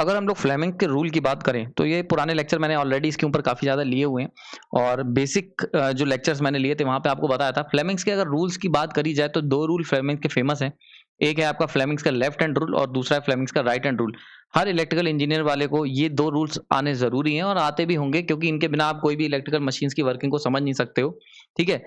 अगर हम लोग फ्लेमिंग के रूल की बात करें तो ये पुराने लेक्चर मैंने ऑलरेडी इसके ऊपर काफ़ी ज़्यादा लिए हुए हैं और बेसिक जो लेक्चर्स मैंने लिए थे वहाँ पे आपको बताया था। फ्लेमिंग्स के अगर रूल्स की बात करी जाए तो 2 रूल फ्लेमिंग्स के फेमस हैं। एक है आपका फ्लेमिंग्स का लेफ्ट हैंड रूल और दूसरा है फ्लेमिंग्स का राइट हैंड रूल। हर इलेक्ट्रिकल इंजीनियर वाले को ये 2 रूल्स आने ज़रूरी हैं और आते भी होंगे, क्योंकि इनके बिना आप कोई भी इलेक्ट्रिकल मशीन्स की वर्किंग को समझ नहीं सकते हो। ठीक है?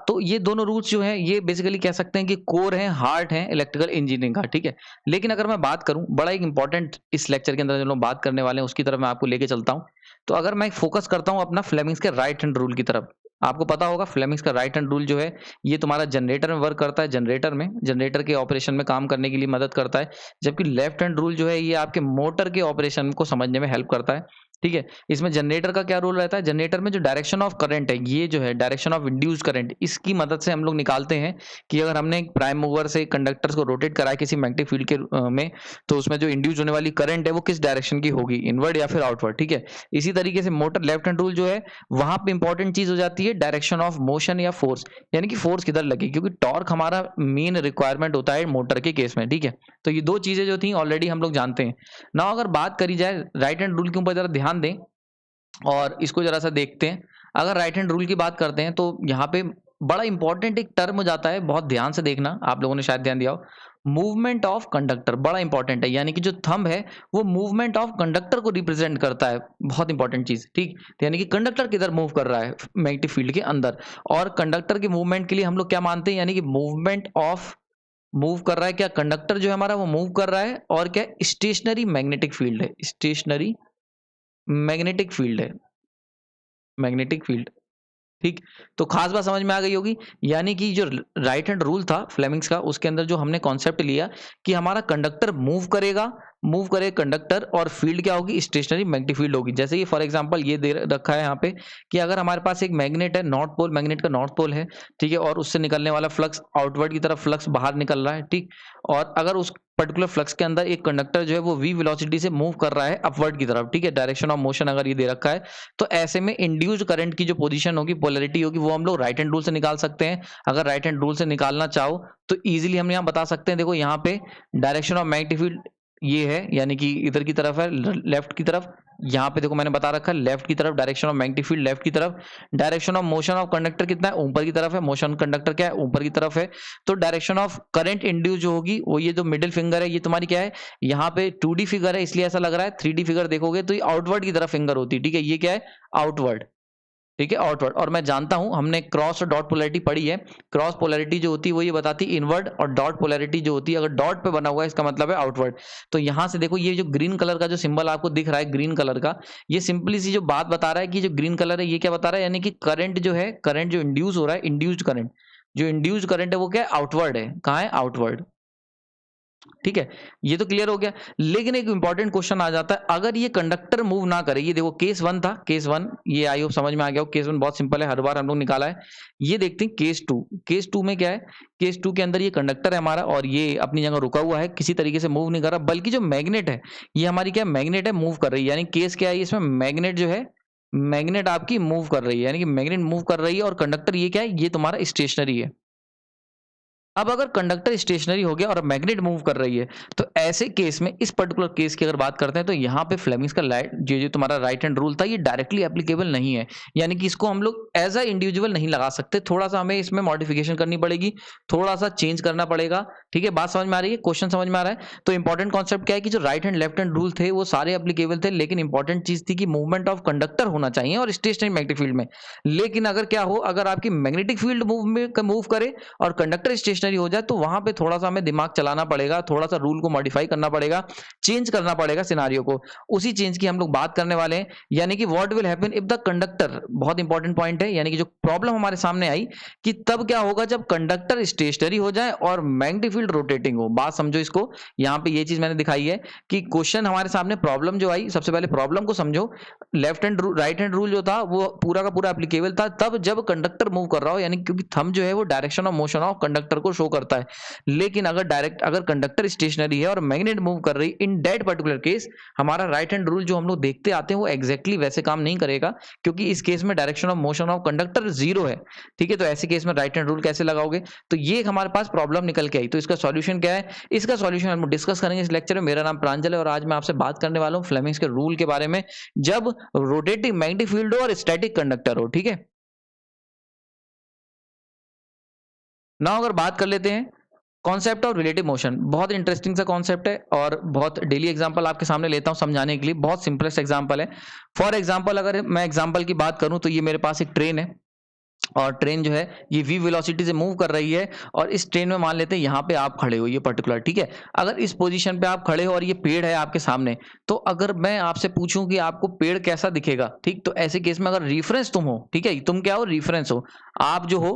तो ये दोनों रूल्स जो हैं ये बेसिकली कह सकते हैं कि कोर हैं, हार्ट हैं इलेक्ट्रिकल इंजीनियरिंग का। ठीक है? लेकिन अगर मैं बात करूँ, बड़ा एक इंपॉर्टेंट इस लेक्चर के अंदर जो लोग बात करने वाले हैं उसकी तरफ मैं आपको लेके चलता हूँ। तो अगर मैं फोकस करता हूँ अपना फ्लेमिंग्स के राइट हैंड रूल की तरफ, आपको पता होगा फ्लेमिंग्स का राइट हैंड रूल जो है ये तुम्हारा जनरेटर में वर्क करता है, जनरेटर के ऑपरेशन में काम करने के लिए मदद करता है। जबकि लेफ्ट हैंड रूल जो है ये आपके मोटर के ऑपरेशन को समझने में हेल्प करता है। ठीक है? इसमें जनरेटर का क्या रोल रहता है? जनरेटर में जो डायरेक्शन ऑफ करंट है, ये जो है डायरेक्शन ऑफ इंड्यूस्ड करंट, इसकी मदद से हम लोग निकालते हैं कि अगर हमने एक प्राइम मूवर से कंडक्टर्स को रोटेट कराया किसी मैग्नेटिक फील्ड के में, तो उसमें जो इंड्यूस होने वाली करंट है वो किस डायरेक्शन की होगी, इनवर्ड या फिर आउटवर्ड। ठीक है? इसी तरीके से मोटर लेफ्ट हैंड रूल जो है वहां पे इंपॉर्टेंट चीज हो जाती है डायरेक्शन ऑफ मोशन या फोर्स, यानी कि फोर्स किधर लगे, क्योंकि टॉर्क हमारा मेन रिक्वायरमेंट होता है मोटर के केस में। ठीक है? तो ये 2 चीजें जो थी ऑलरेडी हम लोग जानते हैं ना। अगर बात करी जाए राइट हैंड रूल के ऊपर जरा ध्यान दें और इसको जरा सा देखते हैं। अगर राइट हैंड रूल की बात करते हैं तो यहाँ पे बड़ा इंपॉर्टेंट एक टर्म हो जाता है, बहुत ध्यान से देखना, आप लोगों ने शायद ध्यान दिया हो। मूवमेंट ऑफ कंडक्टर बड़ा इंपॉर्टेंट है, यानी कि जो थंब है वो मूवमेंट ऑफ कंडक्टर को रिप्रेजेंट करता है। बहुत इंपॉर्टेंट चीज। ठीक? तो यानी कि कंडक्टर किधर मूव कर रहा है मैग्नेटिक फील्ड के अंदर, और कंडक्टर के मूवमेंट के लिए हम लोग क्या मानते हैं, यानी कि मूवमेंट ऑफ मूव कर रहा है क्या कंडक्टर जो है हमारा वो मूव कर रहा है, और क्या स्टेशनरी मैग्नेटिक फील्ड है, स्टेशनरी मैग्नेटिक फील्ड है, मैग्नेटिक फील्ड। ठीक? तो खास बात समझ में आ गई होगी। यानी कि जो राइट हैंड रूल था फ्लेमिंग्स का, उसके अंदर जो हमने कॉन्सेप्ट लिया कि हमारा कंडक्टर मूव करे कंडक्टर, और फील्ड क्या होगी, स्टेशनरी मैग्नेटिक फील्ड होगी। जैसे कि फॉर एग्जांपल ये दे रखा है यहाँ पे कि अगर हमारे पास एक मैग्नेट है, नॉर्थ पोल, मैग्नेट का नॉर्थ पोल है। ठीक है? और उससे निकलने वाला फ्लक्स आउटवर्ड की तरफ फ्लक्स बाहर निकल रहा है। ठीक? और अगर उस पर्टिकुलर फ्लक्स के अंदर एक कंडक्टर जो है वो v वेलोसिटी से मूव कर रहा है अपवर्ड की तरफ। ठीक है? डायरेक्शन ऑफ मोशन अगर ये दे रखा है, तो ऐसे में इंड्यूस्ड करंट की जो पोजीशन होगी, पोलैरिटी होगी, वो हम लोग राइट हैंड रूल से निकाल सकते हैं। अगर राइट हैंड रूल से निकालना चाहो तो इजीली हम यहाँ बता सकते हैं। देखो यहाँ पे डायरेक्शन ऑफ मैग्नेटिक फील्ड ये है, यानी कि इधर की तरफ है, लेफ्ट की तरफ। यहाँ पे देखो मैंने बता रखा है लेफ्ट की तरफ direction of magnetic field left की तरफ। Direction of motion of conductor कितना है, ऊपर की तरफ है। मोशन कंडक्टर क्या है, ऊपर की तरफ है। तो डायरेक्शन ऑफ करंट इंड्यूस जो होगी वो ये जो मिडिल फिंगर है ये तुम्हारी क्या है, यहाँ पे 2D फिगर है इसलिए ऐसा लग रहा है। 3D फिगर देखोगे तो ये आउटवर्ड की तरफ फिंगर होती है। ठीक है? ये क्या है, आउटवर्ड। ठीक है? आउटवर्ड। और मैं जानता हूं हमने क्रॉस और डॉट पोलैरिटी पढ़ी है। क्रॉस पोलैरिटी जो होती है वो ये बताती है इनवर्ड, और डॉट पोलैरिटी जो होती है अगर डॉट पे बना हुआ है इसका मतलब है आउटवर्ड। तो यहां से देखो ये जो ग्रीन कलर का जो सिंबल आपको दिख रहा है, ग्रीन कलर का, ये सिंपली सी जो बात बता रहा है कि जो ग्रीन कलर है ये क्या बता रहा है, यानी कि करंट जो है, करंट जो इंड्यूस हो रहा है, इंड्यूस्ड करंट, जो इंड्यूस्ड करंट है वो क्या है, आउटवर्ड है। कहाँ है, आउटवर्ड। ठीक है? ये तो क्लियर हो गया। लेकिन एक इंपॉर्टेंट क्वेश्चन आ जाता है, अगर ये कंडक्टर मूव ना करे, ये देखो केस 1 था, केस 1 ये आई होप समझ में आ गया हो। केस 1 बहुत सिंपल है, हर बार हम लोग निकाला है। ये देखते हैं केस 2। केस 2 में क्या है, केस 2 के अंदर ये कंडक्टर है हमारा और ये अपनी जगह रुका हुआ है, किसी तरीके से मूव नहीं कर रहा, बल्कि जो मैग्नेट है ये हमारी क्या मैग्नेट है, मूव कर रही है। यानी केस क्या है इसमें, मैग्नेट जो है, मैग्नेट आपकी मूव कर रही है, यानी कि मैग्नेट मूव कर रही है, और कंडक्टर ये क्या है, ये तुम्हारा स्टेशनरी है। अब अगर कंडक्टर स्टेशनरी हो गया और मैग्नेट मूव कर रही है, तो ऐसे केस में, इस पर्टिकुलर केस की अगर बात करते हैं, तो यहाँ पे फ्लेमिंग्स का जो तुम्हारा राइट हैंड रूल था ये डायरेक्टली एप्लीकेबल नहीं है। यानी कि इसको हम लोग एज अ इंडिविजुअल नहीं लगा सकते, थोड़ा सा हमें इसमें मॉडिफिकेशन करनी पड़ेगी, थोड़ा सा चेंज करना पड़ेगा। ठीक है? बात समझ में आ रही है, क्वेश्चन समझ में आ रहा है? तो इंपॉर्टेंट कॉन्सेप्ट क्या है कि जो right hand left hand rule थे वो सारे एप्लीकेबल थे, लेकिन इंपॉर्टेंट चीज थी कि मूवमेंट ऑफ कंडक्टर होना चाहिए और स्टेशनरी मैग्नेटिक फील्ड में। लेकिन अगर क्या हो, अगर आपकी मैग्नेटिक फील्ड मूव करे और कंडक्टर स्टेशनरी हो जाए, तो वहां पे थोड़ा सा हमें दिमाग चलाना पड़ेगा, थोड़ा सा रूल को मॉडिफाई करना पड़ेगा, चेंज करना पड़ेगा सिनारियो को। उसी चेंज की हम लोग बात करने वाले हैं। यानी कि what will happen if the conductor, बहुत इंपॉर्टेंट पॉइंट है, यानी कि जो प्रॉब्लम हमारे सामने आई कि तब क्या होगा जब कंडक्टर स्टेशनरी हो जाए और मैग्नेटिक फील्ड रोटेटिंग हो। बात समझो इसको, यहां पे ये चीज मैंने दिखाई है कि क्वेश्चन हमारे सामने प्रॉब्लम जो आई, सबसे पहले प्रॉब्लम को समझो। Left hand right hand rule जो था वो पूरा का पूरा एप्लीकेबल था तब जब कंडक्टर मूव कर रहा हो, यानी क्योंकि थंब जो है वो direction of motion of conductor को शो करता है। लेकिन अगर कंडक्टर स्टेशनरी है और मैग्नेट मूव कर रही, इन दैट पर्टिकुलर केस हमारा राइट हैंड रूल जो हम लोग देखते आते हैं वो एग्जैक्टली वैसे काम नहीं करेगा, क्योंकि इस केस में direction of motion of conductor 0 है। ठीक है? तो ऐसे केस में राइट हैंड रूल कैसे लगाओगे? तो ये हमारे पास प्रॉब्लम निकल के आई। तो इसका इसका सॉल्यूशन क्या है, इसका सॉल्यूशन हम डिस्कस करेंगे इस लेक्चर में। मेरा नाम प्रांजल है और आज मैं आपसे बात करने वाला हूँ फ्लेमिंग्स के रूल के बारे में जब रोटेटिंग मैग्नेटिक फील्ड हो और स्टैटिक कंडक्टर हो। ठीक है, ना अगर बात कर लेते हैं कॉन्सेप्ट ऑफ रिलेटिव मोशन। बहुत इंटरेस्टिंग सा कॉन्सेप्ट है और बहुत डेली एग्जांपल आपके सामने लेता हूं समझाने के लिए। बहुत सिंपलेस्ट एग्जांपल है। फॉर एग्जांपल अगर मैं एग्जांपल की बात करूं तो ये मेरे पास एक ट्रेन है और ट्रेन जो है ये v वेलोसिटी से मूव कर रही है और इस ट्रेन में मान लेते हैं यहाँ पे आप खड़े हो, ये पर्टिकुलर। ठीक है, अगर इस पोजीशन पे आप खड़े हो और ये पेड़ है आपके सामने, तो अगर मैं आपसे पूछूं कि आपको पेड़ कैसा दिखेगा, ठीक, तो ऐसे केस में अगर रिफरेंस तुम हो, ठीक है, तुम क्या हो, रिफरेंस हो, आप जो हो,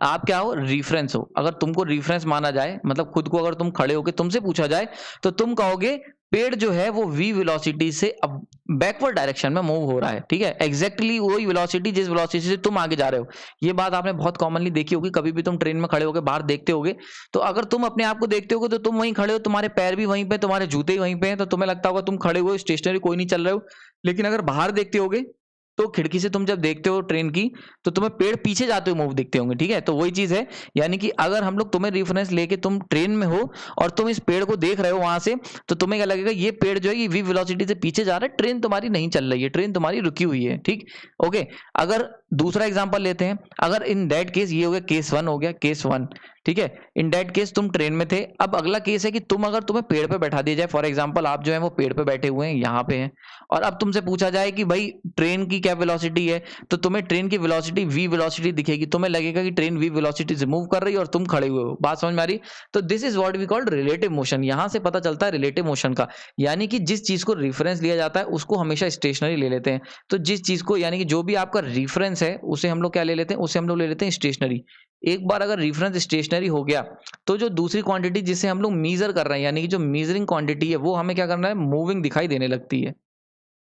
आप क्या हो, रिफरेंस हो। अगर तुमको रिफरेंस माना जाए, मतलब खुद को अगर तुम खड़े होके तुमसे पूछा जाए तो तुम कहोगे पेड़ जो है वो v वेलोसिटी से अब बैकवर्ड डायरेक्शन में मूव हो रहा है। ठीक है, एग्जैक्टली वही वेलोसिटी जिस वेलोसिटी से तुम आगे जा रहे हो। ये बात आपने बहुत कॉमनली देखी होगी, कभी भी तुम ट्रेन में खड़े होकर बाहर देखते होगे तो अगर तुम अपने आप को देखते होगे तो तुम वहीं खड़े हो, तुम्हारे पैर भी वहीं पे, तुम्हारे जूते ही वहीं पे हैं, तो तुम्हें लगता होगा तुम खड़े हुए स्टेशनरी, कोई नहीं चल रहे हो। लेकिन अगर बाहर देखते होगे तो खिड़की से तुम जब देखते हो ट्रेन की तो तुम्हें पेड़ पीछे जाते हुए मूव दिखते होंगे। ठीक है, तो वही चीज है, यानी कि अगर हम लोग तुम्हें रेफरेंस लेके तुम ट्रेन में हो और तुम इस पेड़ को देख रहे हो वहां से, तो तुम्हें क्या लगेगा, ये पेड़ जो है ये v वेलोसिटी से पीछे जा रहा है, ट्रेन तुम्हारी नहीं चल रही है, ट्रेन तुम्हारी रुकी हुई है। ठीक, ओके। अगर दूसरा एग्जांपल लेते हैं, अगर इन दैट केस, ये हो गया केस वन, हो गया केस वन। ठीक है, इन दैट केस तुम ट्रेन में थे। अब अगला केस है कि तुम, अगर तुम्हें पेड़ पे बैठा दिया जाए, फॉर एग्जांपल आप जो है वो पेड़ पे बैठे हुए हैं, यहाँ पे हैं, और अब तुमसे पूछा जाए कि भाई ट्रेन की क्या वेलोसिटी है, तो तुम्हें ट्रेन की वेलोसिटी v वेलोसिटी दिखेगी, तुम्हें लगेगा कि ट्रेन v वेलोसिटी से मूव कर रही है और तुम खड़े हुए हो। बात समझ में आ रही? तो this is what we called relative motion. यहां से पता चलता है रिलेटिव मोशन का, यानी कि जिस चीज को रिफरेंस लिया जाता है उसको हमेशा स्टेशनरी ले लेते हैं। तो जिस चीज को, यानी कि जो भी आपका रिफरेंस है उसे हम लोग क्या ले लेते हैं, उसे हम लोग ले लेते हैं स्टेशनरी। एक बार अगर रिफरेंस स्टेशनरी हो गया तो जो दूसरी क्वांटिटी जिसे हम लोग मीजर कर रहे हैं, यानी कि जो मीजरिंग क्वांटिटी है, वो हमें क्या करना है, मूविंग दिखाई देने लगती है,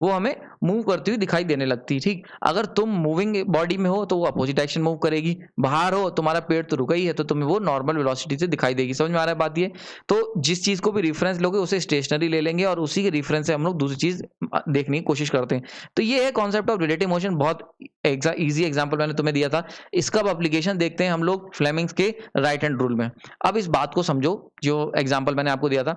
वो हमें मूव करती हुई दिखाई देने लगती है। ठीक, अगर तुम मूविंग बॉडी में हो तो वो अपोजिट डायरेक्शन मूव करेगी, बाहर हो तुम्हारा पेड़ तो रुका ही है तो तुम्हें वो नॉर्मल वेलोसिटी से दिखाई देगी। समझ में आ रहा है बात? ये तो जिस चीज को भी रेफरेंस लोगे उसे स्टेशनरी ले लेंगे और उसी के रेफरेंस से हम लोग दूसरी चीज देखने की कोशिश करते हैं। तो ये है कॉन्सेप्ट ऑफ रिलेटिव मोशन। बहुत इजी एग्जाम्पल मैंने तुम्हें दिया था, इसका अब एप्लीकेशन देखते हैं हम लोग फ्लेमिंग्स के राइट हैंड रूल में। अब इस बात को समझो जो एग्जाम्पल मैंने आपको दिया था।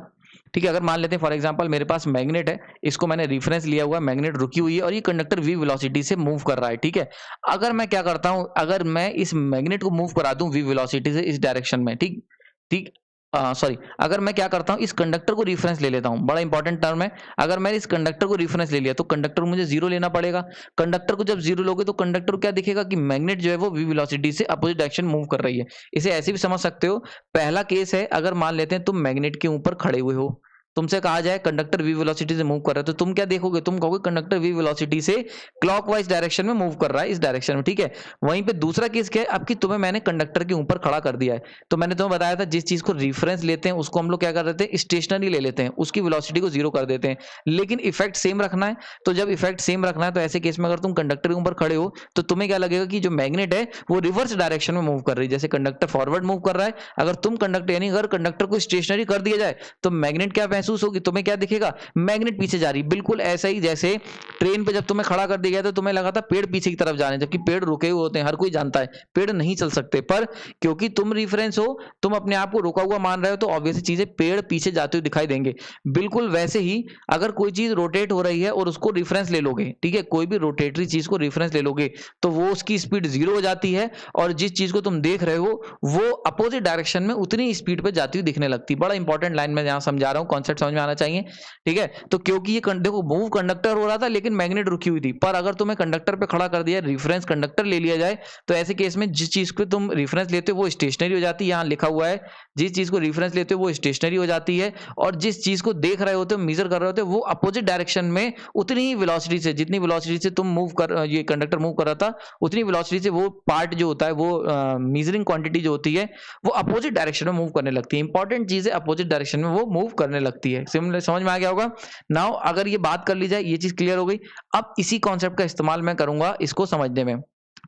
ठीक है, अगर मान लेते हैं फॉर एग्जांपल मेरे पास मैग्नेट है, इसको मैंने रेफरेंस लिया हुआ है, मैग्नेट रुकी हुई है और ये कंडक्टर v वेलोसिटी से मूव कर रहा है। ठीक है, अगर मैं क्या करता हूं, अगर मैं इस मैग्नेट को मूव करा दूं v वेलोसिटी से इस डायरेक्शन में, ठीक ठीक, सॉरी, अगर मैं क्या करता हूं, इस कंडक्टर को रेफरेंस ले लेता हूं, बड़ा इंपॉर्टेंट टर्म है। अगर मैंने इस कंडक्टर को रेफरेंस ले लिया तो कंडक्टर को मुझे जीरो लेना पड़ेगा। कंडक्टर को जब जीरो लोगे तो कंडक्टर को क्या दिखेगा कि मैग्नेट जो है वो v वेलोसिटी से अपोजिट डायरेक्शन मूव कर रही है। इसे ऐसे भी समझ सकते हो। पहला केस है, अगर मान लेते हैं तुम मैग्नेट के ऊपर खड़े हुए हो, तुमसे कहा जाए कंडक्टर v वेलोसिटी से मूव कर रहा है, तो तुम क्या देखोगे, तुम कहोगे कंडक्टर v वेलोसिटी से क्लॉकवाइज डायरेक्शन में मूव कर रहा है, इस डायरेक्शन में। ठीक है, वहीं पे दूसरा केस क्या है, अब कि तुम्हें मैंने कंडक्टर के ऊपर खड़ा कर दिया है, तो मैंने तुम्हें बताया था जिस चीज को रेफरेंस लेते हैं उसको हम लोग क्या कर देते हैं, स्टेशनरी ले लेते हैं, उसकी वेलोसिटी को जीरो कर देते हैं। लेकिन इफेक्ट सेम रखना है, तो जब इफेक्ट सेम रखना है तो ऐसे केस में अगर तुम कंडक्टर के ऊपर खड़े हो तो तुम्हें क्या लगेगा कि जो मैग्नेट है वो रिवर्स डायरेक्शन में मूव कर रही है, जैसे कंडक्टर फॉरवर्ड मूव कर रहा है। अगर तुम कंडक्टर, यानी अगर कंडक्टर को स्टेशनरी कर दिया जाए तो मैग्नेट क्या महसूस होगी, तुम्हें क्या दिखेगा, मैग्नेट पीछे जा रही। बिल्कुल ऐसा ही जैसे ट्रेन पे जब तुम्हें खड़ा कर दिया गया तो तुम्हें लगा था पेड़ पीछे की तरफ जा रहे हैं, जबकि पेड़ रुके हुए होते हैं, हर कोई जानता है पेड़ नहीं चल सकते, पर क्योंकि तुम रिफरेंस हो, तुम अपने आप को रुका हुआ मान रहे हो, तो ऑब्वियसली चीजें पेड़ पीछे जाते हुए दिखाई देंगे। बिल्कुल वैसे ही अगर कोई चीज रोटेट हो रही है और उसको रेफरेंस ले लोगे, ठीक है, कोई भी रोटेटरी चीज को रेफरेंस ले लोगे तो वो उसकी स्पीड जीरो हो जाती है और जिस चीज को तुम देख रहे हो वो अपोजिट डायरेक्शन में उतनी स्पीड पे जाती हुई दिखने लगती है। बड़ा इंपॉर्टेंट लाइन में यहां समझा रहा हूं, कॉन्सेप्ट समझ में आना चाहिए। ठीक है, तो क्योंकि ये देखो मूव कंडक्टर हो रहा था लेकिन मैग्नेट रुकी हुई थी, पर अगर तुम्हें कंडक्टर पे खड़ा कर दिया, रेफरेंस कंडक्टर ले लिया जाए, तो ऐसे केस में जिस चीज को तुम रेफरेंस लेते हो वो स्टेशनरी हो जाती है। यहाँ लिखा हुआ है जिस चीज को रेफरेंस लेते हो वो स्टेशनरी हो जाती है और जिस चीज को देख रहे होते हो, मेजर कर रहे होते हो, वो अपोजिट डायरेक्शन में उतनी ही वेलोसिटी से, जितनी वेलोसिटी से तुम मूव कर, ये कंडक्टर मूव कर रहा था, उतनी वेलोसिटी से वो पार्ट जो होता है, वो मेजरिंग क्वांटिटी जो होती है वो अपोजिट डायरेक्शन में मूव करने लगती है। इंपॉर्टेंट चीज है, अपोजिट डायरेक्शन में वो मूव करने लगती है। समझ में आ गया होगा। नाउ अगर ये बात कर ली जाए, ये चीज क्लियर हो गई। अब इसी कॉन्सेप्ट का इस्तेमाल मैं करूंगा इसको समझने में।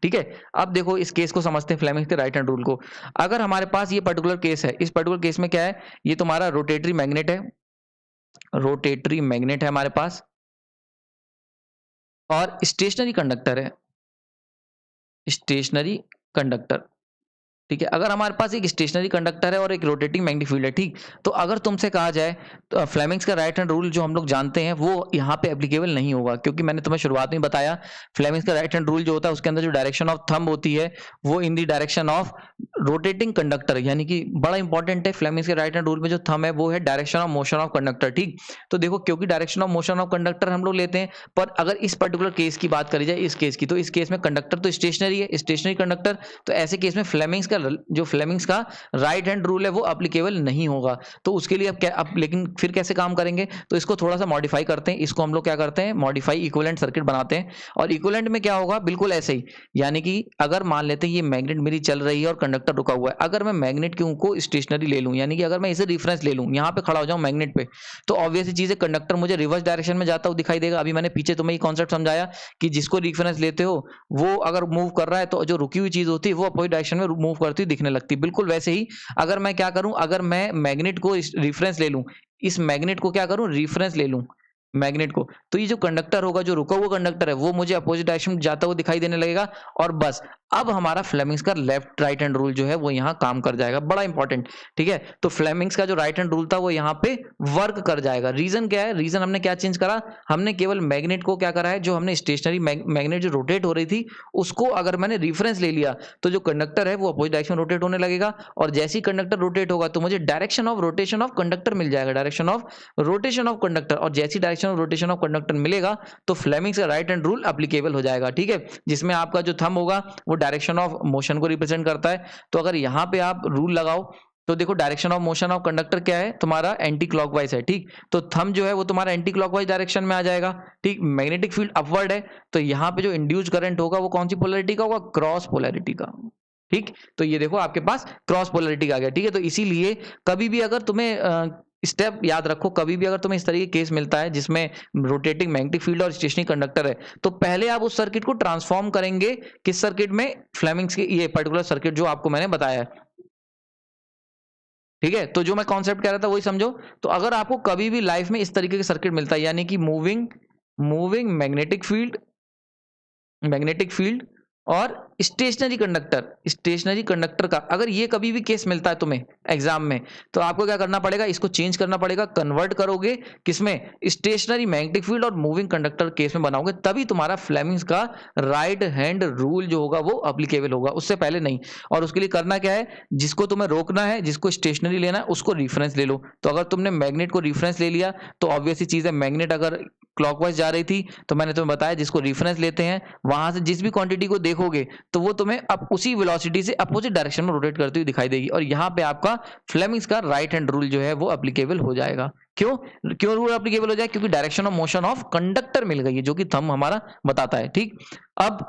ठीक है, अब देखो इस केस को समझते हैं, फ्लेमिंग्स के राइट हैंड रूल को। अगर हमारे पास ये पर्टिकुलर केस है, इस पर्टिकुलर केस में क्या है, ये तुम्हारा रोटेटरी मैग्नेट है, रोटेटरी मैग्नेट है हमारे पास और स्टेशनरी कंडक्टर है, स्टेशनरी कंडक्टर। ठीक है। अगर हमारे पास एक स्टेशनरी कंडक्टर है और एक रोटेटिंग मैग्नेटिक फील्ड है, ठीक, तो अगर तुमसे कहा जाए तो फ्लेमिंग्स का राइट हैंड रूल जो हम लोग जानते हैं वो यहाँ पे एप्लीकेबल नहीं होगा, क्योंकि मैंने तुम्हें शुरुआत में बताया फ्लेमिंग्स का राइट हैंड रूल जो होता है उसके अंदर जो डायरेक्शन ऑफ थंब होती है वो in the direction of rotating conductor, यानी कि बड़ा इंपॉर्टेंट है। फ्लेमिंग्स के राइट हैंड रूल में जो थंब है वो है direction of motion of conductor, ठीक। तो देखो, क्योंकि direction of motion of conductor हम लोग लेते हैं, पर अगर इस पर्टिकुलर केस की बात करी जाए, इस केस की, तो इस केस में कंडक्टर तो स्टेशनरी है, स्टेशनरी कंडक्टर, तो ऐसे केस में फ्लेमिंग्स का राइट हैंड रूल है वो एप्लीकेबल नहीं होगा। तो उसके लिए अब लेकिन फिर कैसे काम करेंगे, तो इसको थोड़ा सा मॉडिफाई करते हैं। इसको हम लोग क्या करते हैं, मॉडिफाई इक्विवेलेंट सर्किट बनाते हैं। और इक्विवेलेंट में क्या होगा, बिल्कुल ऐसे ही, यानी कि अगर मान लेते हैं ये मैग्नेट मेरी चल रही है और कंडक्टर रुका हुआ है, अगर मैं मैग्नेट को स्टेशनरी ले लूं, यानी कि अगर मैं इसे रेफरेंस ले लूं, यहां पे खड़ा हो जाऊं मैग्नेट पे, तो ऑब्वियस चीज है कंडक्टर मुझे रिवर्स डायरेक्शन में जाता हुआ दिखाई देगा। अभी मैंने पीछे तुम्हें ये कॉन्सेप्ट समझाया कि जिसको रेफरेंस लेते हो वो अगर मूव कर रहा है तो जो रुकी हुई चीज होती है वो अपोजिट डायरेक्शन में मूव करती हुई दिखने लगती है। बिल्कुल वैसे ही अगर मैं क्या करूं, अगर मैं मैग्नेट को रेफरेंस ले लूं, इस मैग्नेट को क्या करूं, रेफरेंस ले लूं मैग्नेट को, तो ये जो कंडक्टर होगा, जो रुका हुआ कंडक्टर है, वो मुझे अपोजिट डायरेक्शन में जाता हुआ दिखाई देने लगेगा। और बस अब हमारा फ्लेमिंग्स का लेफ्ट राइट हैंड रूल जो है वो यहाँ काम कर जाएगा, बड़ा इंपॉर्टेंट, ठीक है। तो फ्लेमिंग्स का जो राइट हैंड रूल था वो यहाँ पे वर्क कर जाएगा। रीजन क्या है, रीजन हमने क्या चेंज करा, हमने केवल मैग्नेट को क्या करा है, जो हमने स्टेशनरी मैग्नेट जो रोटेट हो रही थी उसको अगर मैंने रिफरेंस ले लिया तो जो कंडक्टर है वो अपोजिट डायरेक्शन रोटेट होने लगेगा। और जैसे ही कंडक्टर रोटेट होगा तो मुझे direction of rotation of conductor मिल जाएगा, direction of rotation of conductor. और जैसी direction of rotation of conductor मिलेगा तो फ्लेमिंग्स का राइट हैंड रूल एप्लीकेबल हो जाएगा, ठीक है। जिसमें आपका जो थंब होगा वो डायरेक्शन ऑफ मोशन को रिप्रेजेंट करता है। तो अगर यहां पे आप रूल लगाओ तो देखो, direction of motion of conductor क्या है, तुम्हारा एंटी क्लॉकवाइज है, ठीक। तो थंब जो है वो तुम्हारा एंटी क्लॉकवाइज डायरेक्शन में आ जाएगा, ठीक। मैग्नेटिक फील्ड अपवर्ड है, तो यहां पे जो इंड्यूस करंट होगा वो कौन सी पोलैरिटी का होगा, क्रॉस पोलैरिटी का, ठीक। तो ये देखो आपके पास क्रॉस पोलैरिटी आ गया, ठीक है। तो इसीलिए कभी भी अगर तुम्हें स्टेप याद रखो, कभी भी अगर तुम्हें इस तरीके केस मिलता है जिसमें रोटेटिंग मैग्नेटिक फील्ड और स्टेशनरी कंडक्टर है, तो पहले आप उस सर्किट को ट्रांसफॉर्म करेंगे किस सर्किट में, फ्लेमिंग्स के ये पर्टिकुलर सर्किट जो आपको मैंने बताया है, ठीक है। तो जो मैं कॉन्सेप्ट कह रहा था वही समझो। तो अगर आपको कभी भी लाइफ में इस तरीके के सर्किट मिलता है, यानी कि मूविंग मूविंग मैग्नेटिक फील्ड और स्टेशनरी कंडक्टर का अगर ये कभी भी केस मिलता है तुम्हें एग्जाम में, तो आपको क्या करना पड़ेगा, इसको चेंज करना पड़ेगा, कन्वर्ट करोगे किसमें, स्टेशनरी मैग्नेटिक फील्ड और मूविंग कंडक्टर केस में बनाओगे, तभी तुम्हारा फ्लेमिंग्स का राइट हैंड रूल जो होगा वो अप्लीकेबल होगा, उससे पहले नहीं। और उसके लिए करना क्या है, जिसको तुम्हें रोकना है, जिसको स्टेशनरी लेना है, उसको रिफरेंस ले लो। तो अगर तुमने मैग्नेट को रिफरेंस ले लिया तो ऑब्वियसली चीज है, मैग्नेट अगर क्लॉकवाइज जा रही थी तो मैंने तुम्हें बताया जिसको रेफरेंस लेते हैं वहां से जिस भी क्वांटिटी को देखोगे तो वो तुम्हें अब उसी वेलोसिटी से अपोजिट डायरेक्शन में रोटेट करती हुई दिखाई देगी। और यहाँ पे आपका फ्लेमिंग्स का राइट हैंड रूल जो है वो एप्लीकेबल हो जाएगा। क्यों क्यों रूल एप्लीकेबल हो जाए, क्योंकि direction of motion of conductor मिल गई है जो कि थंब हमारा बताता है, ठीक। अब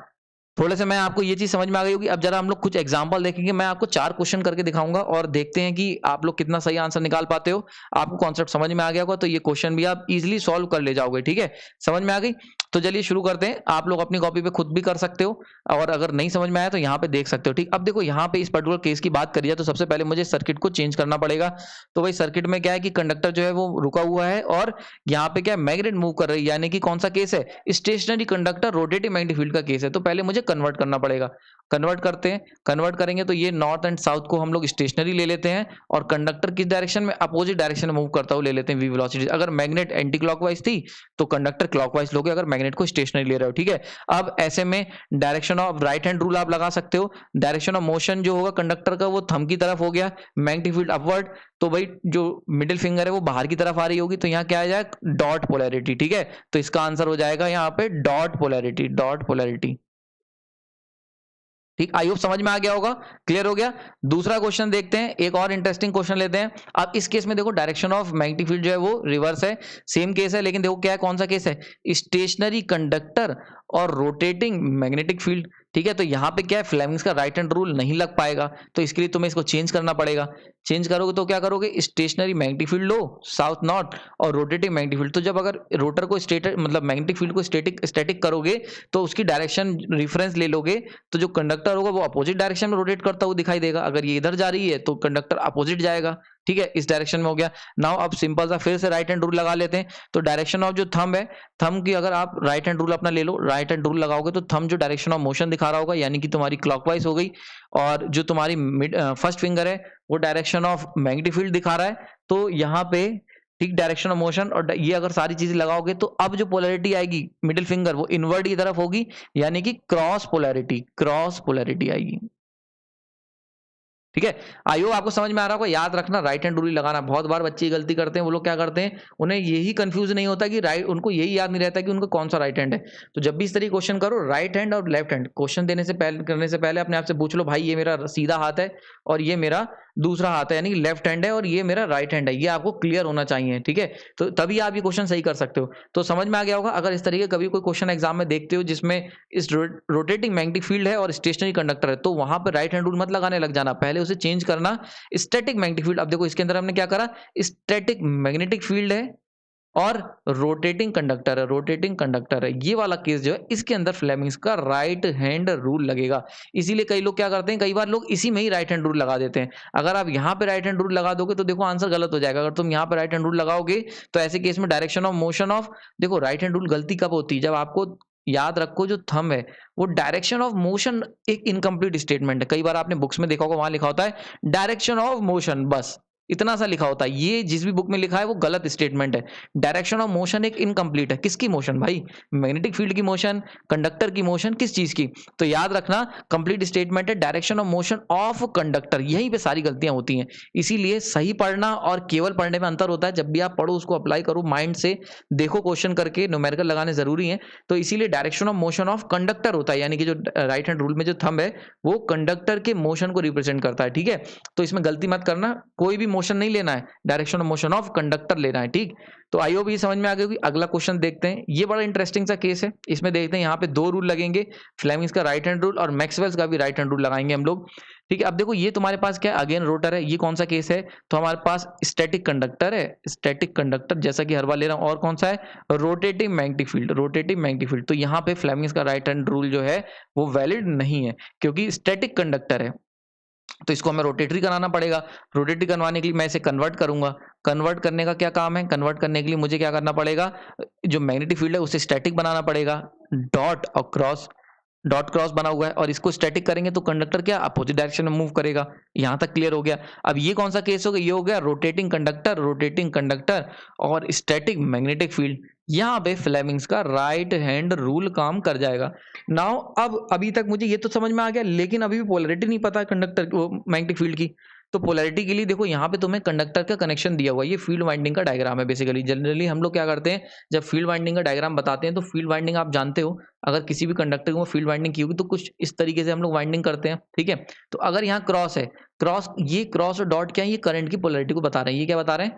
थोड़े से मैं आपको ये चीज समझ में आ गई होगी। अब जरा हम लोग कुछ एग्जांपल देखेंगे, मैं आपको 4 क्वेश्चन करके दिखाऊंगा और देखते हैं कि आप लोग कितना सही आंसर निकाल पाते हो। आपको कॉन्सेप्ट समझ में आ गया होगा तो ये क्वेश्चन भी आप इजीली सॉल्व कर ले जाओगे, ठीक है। समझ में आ गई, तो चलिए शुरू करते हैं। आप लोग अपनी कॉपी पे खुद भी कर सकते हो और अगर नहीं समझ में आया तो यहाँ पे देख सकते हो, ठीक। अब देखो, यहाँ पे इस पर्टिकुलर केस की बात करी जाए तो सबसे पहले मुझे सर्किट को चेंज करना पड़ेगा। तो भाई सर्किट में क्या है कि कंडक्टर जो है वो रुका हुआ है और यहाँ पे क्या है, मैग्नेट मूव कर रही है, यानी कि कौन सा केस है, stationary conductor rotating magnetic field का केस है। तो पहले मुझे कन्वर्ट करना पड़ेगा, कन्वर्ट करते हैं। कन्वर्ट करेंगे तो ये नॉर्थ एंड साउथ को हम लोग स्टेशनरी ले लेते हैं और कंडक्टर किस डायरेक्शन में, अपोजिट डायरेक्शन में मूव करता हुआ ले लेते हैं वी वेलोसिटी। अगर मैग्नेट एंटी क्लॉकवाइज थी तो कंडक्टर क्लॉकवाइज लोगे, अगर मैग्नेट को स्टेशनरी ले रहे हो, ठीक है। अब ऐसे में direction of right hand rule आप लगा सकते हो। डायरेक्शन ऑफ मोशन जो होगा कंडक्टर का वो थंब की तरफ हो गया, मैग्नेटिक फील्ड अपवर्ड, तो भाई जो मिडिल फिंगर है वो बाहर की तरफ आ रही होगी, तो यहाँ क्या आ जाएगा, डॉट पोलैरिटी, ठीक है। तो इसका आंसर हो जाएगा यहाँ पे डॉट पोलैरिटी, डॉट पोलैरिटी, ठीक। आई होप समझ में आ गया होगा, क्लियर हो गया। दूसरा क्वेश्चन देखते हैं, एक और इंटरेस्टिंग क्वेश्चन लेते हैं। अब इस केस में देखो डायरेक्शन ऑफ मैग्नेटिक फील्ड जो है वो रिवर्स है, सेम केस है, लेकिन देखो क्या है, कौन सा केस है, स्टेशनरी कंडक्टर और रोटेटिंग मैग्नेटिक फील्ड, ठीक है। तो यहाँ पे क्या है, फ्लेमिंग्स का राइट हैंड रूल नहीं लग पाएगा, तो इसके लिए तुम्हें इसको चेंज करना पड़ेगा। चेंज करोगे तो क्या करोगे, स्टेशनरी मैग्नेटिक फील्ड लो साउथ नॉर्थ और रोटेटिंग मैग्नेटिक फील्ड। तो जब अगर रोटर को स्टेटिक मतलब मैग्नेटिक फील्ड को स्टैटिक करोगे तो उसकी डायरेक्शन रिफरेंस ले लोगे, तो जो कंडक्टर होगा वो अपोजिट डायरेक्शन में रोटेट करता हुआ दिखाई देगा। अगर ये इधर जा रही है तो कंडक्टर अपोजिट जाएगा, ठीक है, इस डायरेक्शन में हो गया। नाउ अब सिंपल सा फिर से राइट हैंड रूल लगा लेते हैं। तो डायरेक्शन ऑफ जो थंब है, थंब की अगर आप राइट हैंड रूल अपना ले लो, राइट हैंड रूल लगाओगे तो थंब जो डायरेक्शन ऑफ मोशन दिखा रहा होगा यानी कि तुम्हारी क्लॉकवाइज हो गई, और जो तुम्हारी फर्स्ट फिंगर है वो डायरेक्शन ऑफ मैग्नेटिक फील्ड दिखा रहा है। तो यहाँ पे ठीक डायरेक्शन ऑफ मोशन और ये अगर सारी चीजें लगाओगे तो अब जो पोलैरिटी आएगी मिडिल फिंगर वो इनवर्ट की तरफ होगी, यानी कि क्रॉस पोलैरिटी आएगी। ठीक है, आई होप आपको समझ में आ रहा होगा। याद रखना राइट हैंड रूल लगाना। बहुत बार बच्चे गलती करते हैं, वो लोग क्या करते हैं, उन्हें यही कंफ्यूज नहीं होता कि राइट, उनको यही याद नहीं रहता कि उनका कौन सा राइट हैंड है। तो जब भी इस तरीके क्वेश्चन करो, राइट हैंड और लेफ्ट हैंड क्वेश्चन देने से पहले, करने से पहले अपने आप से पूछ लो, भाई ये मेरा सीधा हाथ है और ये मेरा दूसरा हाथ है, यानी कि लेफ्ट हैंड है, और ये मेरा राइट हैंड है, ये आपको क्लियर होना चाहिए। ठीक है, तो तभी आप ये क्वेश्चन सही कर सकते हो। तो समझ में आ गया होगा। अगर इस तरीके कभी कोई क्वेश्चन एग्जाम में देखते हो जिसमें इस रोटेटिंग मैग्नेटिक फील्ड है और स्टेशनरी कंडक्टर है, तो वहां पर राइट हैंड रूल मत लगाने लग जाना, पहले उसे चेंज करना स्टैटिक मैग्नेटिक फील्ड। अब देखो इसके अंदर हमने क्या करा, स्टैटिक मैग्नेटिक फील्ड है और रोटेटिंग कंडक्टर है, ये वाला केस जो है इसके अंदर फ्लेमिंग्स का राइट हैंड रूल लगेगा। इसीलिए कई लोग क्या करते हैं, कई बार लोग इसी में ही राइट हैंड रूल लगा देते हैं। अगर आप यहाँ पे राइट हैंड रूल लगा दोगे तो देखो आंसर गलत हो जाएगा। अगर तुम यहाँ पे राइट हैंड रूल लगाओगे तो ऐसे केस में डायरेक्शन ऑफ मोशन ऑफ, देखो राइट हैंड रूल गलती कब होती है, जब आपको याद रखो जो थंब है वो डायरेक्शन ऑफ मोशन एक इनकम्प्लीट स्टेटमेंट है। कई बार आपने बुक्स में देखा होगा, वहां लिखा होता है डायरेक्शन ऑफ मोशन, बस इतना सा लिखा होता है। ये जिस भी बुक में लिखा है वो गलत स्टेटमेंट है। डायरेक्शन ऑफ मोशन एक इनकम्प्लीट है। किसकी मोशन भाई, मैग्नेटिक फील्ड की मोशन, कंडक्टर की मोशन, किस चीज की। तो याद रखना कंप्लीट स्टेटमेंट है direction of motion of conductor. यहीं पे सारी गलतियां होती हैं। इसीलिए सही पढ़ना और केवल पढ़ने में अंतर होता है। जब भी आप पढ़ो उसको अप्लाई करो, माइंड से देखो, क्वेश्चन करके न्यूमेरिकल लगाने जरूरी है। तो इसीलिए direction of motion of conductor होता है, यानी कि जो राइट हैंड रूल में जो थंब है वो कंडक्टर के मोशन को रिप्रेजेंट करता है। ठीक है, तो इसमें गलती मत करना, कोई भी मोशन नहीं लेना है, direction of motion of conductor लेना है। ठीक, तो आई होप ये समझ में आ गई होगी। अगला क्वेश्चन देखते हैं, ये बड़ा इंटरेस्टिंग सा केस है। इसमें देखते हैं यहाँ पे दो रूल लगेंगे, फ्लेमिंग्स का राइट हैंड रूल और मैक्सवेल्स का भी राइट हैंड रूल लगाएंगे हम लोग। ठीक है, अब देखो ये तुम्हारे पास क्या है, अगेन रोटर है। ये कौन सा केस है, तो हमारे पास स्टैटिक कंडक्टर है, स्टैटिक कंडक्टर जैसा कि हर बार ले रहा हूं। और कौन सा है, रोटेटिंग मैग्नेटिक फील्ड। तो यहाँ पे फ्लेमिंग्स का राइट हैंड रूल जो है वो वैलिड नहीं है, क्योंकि स्टैटिक कंडक्टर है तो इसको हमें रोटेटरी कराना पड़ेगा। रोटेटरी करवाने के लिए मैं इसे कन्वर्ट करूंगा। कन्वर्ट करने का क्या काम है, कन्वर्ट करने के लिए मुझे क्या करना पड़ेगा, जो मैग्नेटिक फील्ड है उसे स्टैटिक बनाना पड़ेगा। डॉट क्रॉस बना हुआ है और इसको स्टैटिक करेंगे तो कंडक्टर क्या अपोजिट डायरेक्शन में मूव करेगा। यहां तक क्लियर हो गया। अब ये कौन सा केस हो गया, ये हो गया रोटेटिंग कंडक्टर और स्टैटिक मैग्नेटिक फील्ड। यहाँ पे फ्लेमिंग्स का राइट हैंड रूल काम कर जाएगा। नाउ अब अभी तक मुझे ये तो समझ में आ गया, लेकिन अभी भी पोलैरिटी नहीं पता कंडक्टर मैग्नेटिक फील्ड की। तो पोलैरिटी के लिए देखो यहाँ पे तुम्हें कंडक्टर का कनेक्शन दिया हुआ है। ये फील्ड वाइंडिंग का डायग्राम है। बेसिकली जनरली हम लोग क्या करते हैं, जब फील्ड वाइंडिंग का डायग्राम बताते हैं तो फील्ड वाइंडिंग आप जानते हो, अगर किसी भी कंडक्टर को फील्ड वाइंडिंग की होगी तो कुछ इस तरीके से हम लोग वाइंडिंग करते हैं। ठीक है, तो अगर यहाँ क्रॉस है, ये क्रॉस और डॉट क्या है, ये करंट की पोलैरिटी को बता रहे हैं। ये क्या बता रहे हैं,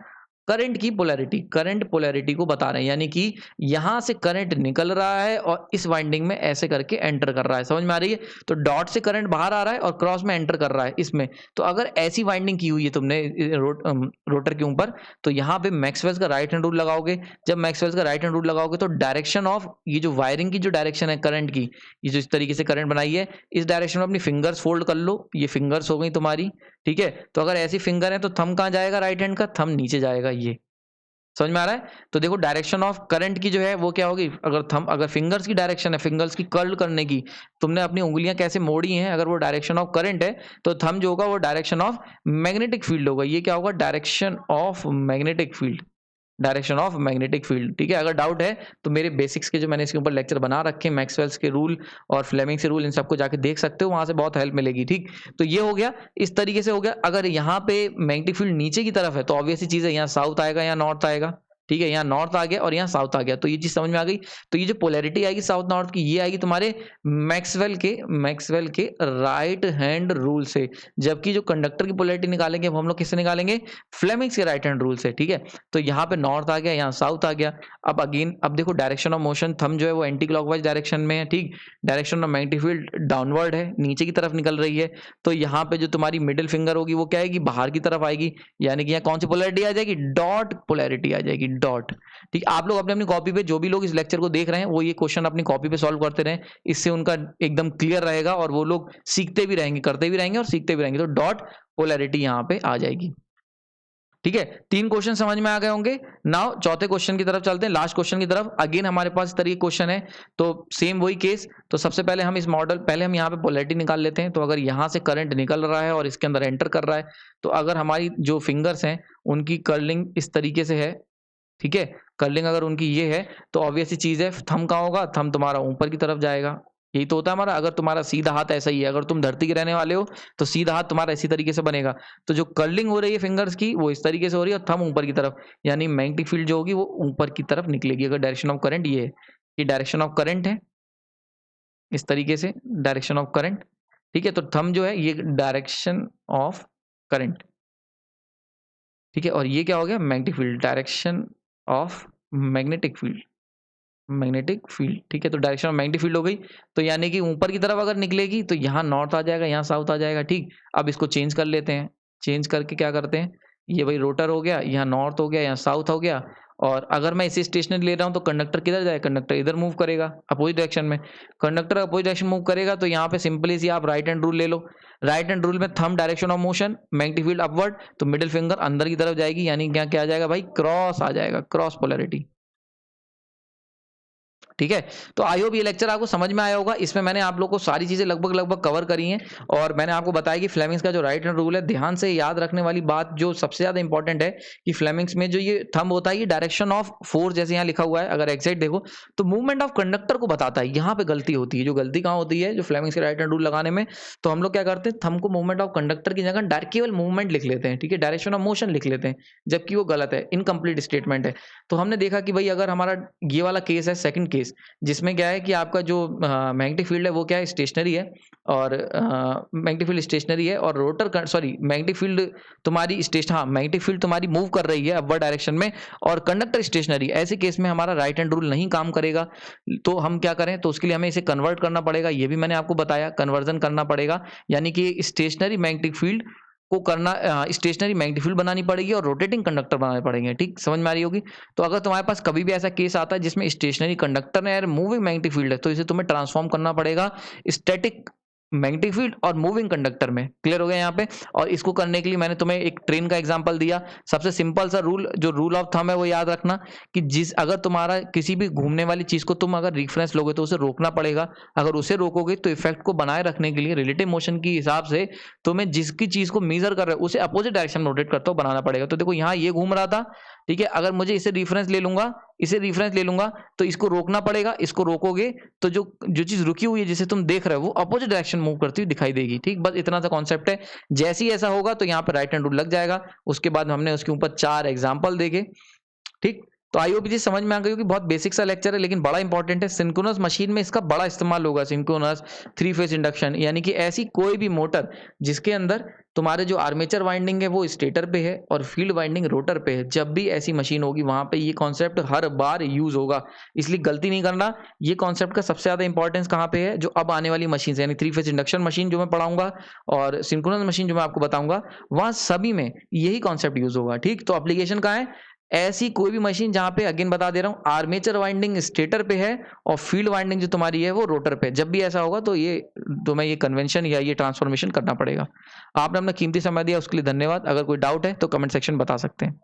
करंट पोलैरिटी को बता रहे हैं, यानी कि यहां से करंट निकल रहा है और इस वाइंडिंग में ऐसे करके एंटर कर रहा है। समझ में आ रही है, तो डॉट से करंट बाहर आ रहा है और क्रॉस में एंटर कर रहा है इसमें। तो अगर ऐसी वाइंडिंग की हुई है तुमने रोटर के ऊपर, तो यहाँ पे मैक्सवेल्स का राइट हैंड रूल लगाओगे। जब मैक्सवेल्स का राइट हैंड रूल लगाओगे तो डायरेक्शन ऑफ ये जो वायरिंग की जो डायरेक्शन है करंट की, ये जो इस तरीके से करंट बनाई है, इस डायरेक्शन में अपनी फिंगर्स फोल्ड कर लो। ये फिंगर्स हो गई तुम्हारी। ठीक है, तो अगर ऐसी फिंगर है तो थंब कहाँ जाएगा, राइट हैंड का थंब नीचे जाएगा। ये समझ में आ रहा है। तो देखो डायरेक्शन ऑफ करंट की जो है वो क्या होगी, अगर फिंगर्स की डायरेक्शन है, फिंगर्स की कर्ल करने की, तुमने अपनी उंगलियां कैसे मोड़ी हैं, अगर वो डायरेक्शन ऑफ करंट है तो थंब जो होगा वो डायरेक्शन ऑफ मैग्नेटिक फील्ड होगा। ये क्या होगा, डायरेक्शन ऑफ मैग्नेटिक फील्ड। ठीक है, अगर डाउट है तो मेरे बेसिक्स के जो मैंने इसके ऊपर लेक्चर बना रखे हैं, मैक्सवेल्स के रूल और फ्लेमिंग्स के रूल, इन सबको जाके देख सकते हो, वहां से बहुत हेल्प मिलेगी। ठीक, तो ये हो गया, इस तरीके से हो गया। अगर यहाँ पे मैग्नेटिक फील्ड नीचे की तरफ है तो ऑब्वियस ही चीज है, यहाँ साउथ आएगा, यहाँ नॉर्थ आएगा। ठीक है, यहाँ नॉर्थ आ गया और यहाँ साउथ आ गया, तो ये चीज समझ में आ गई। तो ये जो पोलैरिटी आएगी साउथ नॉर्थ की, ये आएगी तुम्हारे मैक्सवेल के राइट हैंड रूल से। जबकि जो कंडक्टर की पोलैरिटी निकालेंगे वो हम लोग किससे निकालेंगे, फ्लेमिंग्स के राइट हैंड रूल से। ठीक है, तो यहाँ पे नॉर्थ आ गया, यहाँ साउथ आ गया। अब देखो डायरेक्शन ऑफ मोशन, थंब जो है वो एंटी क्लॉकवाइज डायरेक्शन में है। ठीक, direction of magnetic field downward है, नीचे की तरफ निकल रही है। तो यहाँ पे जो तुम्हारी मिडिल फिंगर होगी वो क्या आएगी, बाहर की तरफ आएगी, यानी कि यहाँ कौन सी पोलैरिटी आ जाएगी, डॉट पोलैरिटी आ जाएगी, डॉट। ठीक, आप लोग अपने अपनी कॉपी पे, जो भी लोग इस लेक्चर को देख रहे हैं वो ये क्वेश्चन अपनी कॉपी पे सॉल्व करते रहें, इससे उनका एकदम क्लियर रहेगा और वो लोग सीखते भी रहेंगे, करते भी रहेंगे और सीखते भी रहेंगे। तो डॉट पोलैरिटी यहाँ पे आ जाएगी। ठीक है, 3 क्वेश्चन समझ में आ गए होंगे। नाउ चौथे क्वेश्चन की तरफ चलते हैं, लास्ट क्वेश्चन की तरफ। अगेन हमारे पास इस तरीके क्वेश्चन है, तो सेम वही केस। तो सबसे पहले हम इस मॉडल, पहले हम यहाँ पे पोलैरिटी निकाल लेते हैं। तो अगर यहाँ से करंट निकल रहा है और इसके अंदर एंटर कर रहा है, तो अगर हमारी जो फिंगर्स हैं उनकी कर्लिंग इस तरीके से है, ठीक है, कर्लिंग अगर उनकी ये है, तो ऑब्वियस सी चीज है, थंब कहाँ होगा, थंब तुम्हारा ऊपर की तरफ जाएगा। यही तो होता है हमारा। अगर तुम्हारा सीधा हाथ ऐसा ही है, अगर तुम धरती के रहने वाले हो, तो सीधा हाथ तुम्हारा इसी तरीके से बनेगा। तो जो कर्लिंग हो रही है फिंगर्स की, वो इस तरीके से हो रही है, और थंब ऊपर की तरफ, यानी मैग्नेटिक फील्ड जो होगी वो ऊपर की तरफ निकलेगी। अगर डायरेक्शन ऑफ करंट ये है, ये डायरेक्शन ऑफ करंट है, इस तरीके से डायरेक्शन ऑफ करंट, ठीक है। तो थंब जो है ये डायरेक्शन ऑफ करंट, ठीक है। और ये क्या हो गया, magnetic field, direction of magnetic field, magnetic field, ठीक है। तो डायरेक्शन ऑफ मैग्नेटिक फील्ड हो गई। तो यानी कि ऊपर की तरफ अगर निकलेगी तो यहाँ नॉर्थ आ जाएगा, यहाँ साउथ आ जाएगा, ठीक। अब इसको चेंज कर लेते हैं, चेंज करके क्या करते हैं, ये भाई रोटर हो गया, यहाँ नॉर्थ हो गया, यहाँ साउथ हो गया। और अगर मैं इसे स्टेशनरी ले रहा हूँ तो कंडक्टर किधर जाएगा, कंडक्टर इधर मूव करेगा, अपोजिट डायरेक्शन में। कंडक्टर अपोजिट डायरेक्शन मूव करेगा, तो यहाँ पे सिंपली सी आप राइट हैंड रूल ले लो। राइट हैंड रूल में thumb direction of motion, magnetic field upward, तो मिडिल फिंगर अंदर की तरफ जाएगी, यानी क्या आ जाएगा भाई, क्रॉस आ जाएगा, क्रॉस पोलैरिटी, ठीक है। तो आई होप ये लेक्चर आपको समझ में आया होगा। इसमें मैंने आप लोग को सारी चीजें लगभग कवर करी हैं, और मैंने आपको बताया कि फ्लेमिंग्स का जो राइट हैंड रूल है, ध्यान से याद रखने वाली बात जो सबसे ज्यादा इंपॉर्टेंट है कि फ्लेमिंग्स में जो ये थंब होता है, ये डायरेक्शन ऑफ फोर्स, जैसे यहाँ लिखा हुआ है, अगर एग्जैक्ट देखो तो मूवमेंट ऑफ कंडक्टर को बताता है। यहाँ पे गलती होती है, जो गलती कहाँ होती है, जो फ्लेमिंग्स के राइट हैंड रूल लगाने में, तो हम लोग क्या करते हैं, थंब को मूवमेंट ऑफ कंडक्टर की जगह डायरेक्ट केवल मूवमेंट लिख लेते हैं, ठीक है, डायरेक्शन ऑफ मोशन लिख लेते हैं, जबकि वो गलत है, इनकम्प्लीट स्टेटमेंट है। तो हमने देखा कि भाई अगर हमारा ये वाला केस है, सेकंड केस, जिसमें क्या है कि आपका जो मैग्नेटिक फील्ड है वो क्या है, स्टेशनरी है, और मैग्नेटिक फील्ड स्टेशनरी है, और रोटर, सॉरी, मैग्नेटिक फील्ड तुम्हारी मैग्नेटिक फील्ड तुम्हारी मूव कर रही है अपवर्ड डायरेक्शन में, और कंडक्टर स्टेशनरी। ऐसे केस में हमारा राइट हैंड रूल नहीं काम करेगा। तो हम क्या करें, तो उसके लिए हमें इसे कन्वर्ट करना पड़ेगा, ये भी मैंने आपको बताया, कन्वर्जन करना पड़ेगा। यानी कि स्टेशनरी मैग्नेटिक फील्ड को करना, स्टेशनरी मैग्नेटिक फील्ड बनानी पड़ेगी और रोटेटिंग कंडक्टर बनाने पड़ेंगे, ठीक, समझ में आ रही होगी। तो अगर तुम्हारे पास कभी भी ऐसा केस आता है जिसमें स्टेशनरी कंडक्टर है और मूविंग मैग्नेटिक फील्ड है, तो इसे तुम्हें ट्रांसफॉर्म करना पड़ेगा स्टैटिक मैग्नेटिक फील्ड और मूविंग कंडक्टर में। क्लियर हो गया यहाँ पे। और इसको करने के लिए मैंने तुम्हें एक ट्रेन का एग्जांपल दिया। सबसे सिंपल सा रूल, जो रूल ऑफ थंब है, वो याद रखना कि अगर तुम्हारा किसी भी घूमने वाली चीज को तुम अगर रेफरेंस लोगे तो उसे रोकना पड़ेगा। अगर उसे रोकोगे तो इफेक्ट को बनाए रखने के लिए रिलेटिव मोशन के हिसाब से तुम्हें जिसकी चीज को मेजर कर रहे हो उसे अपोजिट डायरेक्शन में रोटेट करते हुए बनाना पड़ेगा। तो देखो यहाँ ये घूम रहा था, ठीक है, अगर मुझे इसे रेफरेंस ले लूंगा, तो इसको रोकना पड़ेगा। इसको रोकोगे तो जो चीज रुकी हुई है, जिसे तुम देख रहे हो, वो अपोजिट डायरेक्शन मूव करती हुई दिखाई देगी, ठीक। बस इतना सा कॉन्सेप्ट है। जैसे ही ऐसा होगा तो यहाँ पे राइट हैंड रूल लग जाएगा। उसके बाद हमने उसके ऊपर 4 एग्जाम्पल देखे, ठीक। तो आई होप ये समझ में आ गई होगी। बहुत बेसिक सा लेक्चर है लेकिन बड़ा इंपॉर्टेंट है। सिंक्रोनस मशीन में इसका बड़ा इस्तेमाल होगा। सिंक्रोनस 3 फेज इंडक्शन, यानी कि ऐसी कोई भी मोटर जिसके अंदर तुम्हारे जो आर्मेचर वाइंडिंग है वो स्टेटर पे है और फील्ड वाइंडिंग रोटर पे है, जब भी ऐसी मशीन होगी वहां पे ये कॉन्सेप्ट हर बार यूज होगा, इसलिए गलती नहीं करना। ये कॉन्सेप्ट का सबसे ज्यादा इंपॉर्टेंस कहाँ पे है, जो अब आने वाली मशीन यानी 3 फेज इंडक्शन मशीन जो मैं पढ़ाऊंगा और सिंक्रोनस मशीन जो मैं आपको बताऊंगा, वहां सभी में यही कॉन्सेप्ट यूज होगा, ठीक। तो एप्लीकेशन कहाँ है, ऐसी कोई भी मशीन जहां पे, अगेन बता दे रहा हूं, आर्मेचर वाइंडिंग स्टेटर पे है और फील्ड वाइंडिंग जो तुम्हारी है वो रोटर पे। जब भी ऐसा होगा तो ये तुम्हें ये कन्वेंशन या ये ट्रांसफॉर्मेशन करना पड़ेगा। आपने अपना कीमती समय दिया उसके लिए धन्यवाद। अगर कोई डाउट है तो कमेंट सेक्शन बता सकते हैं।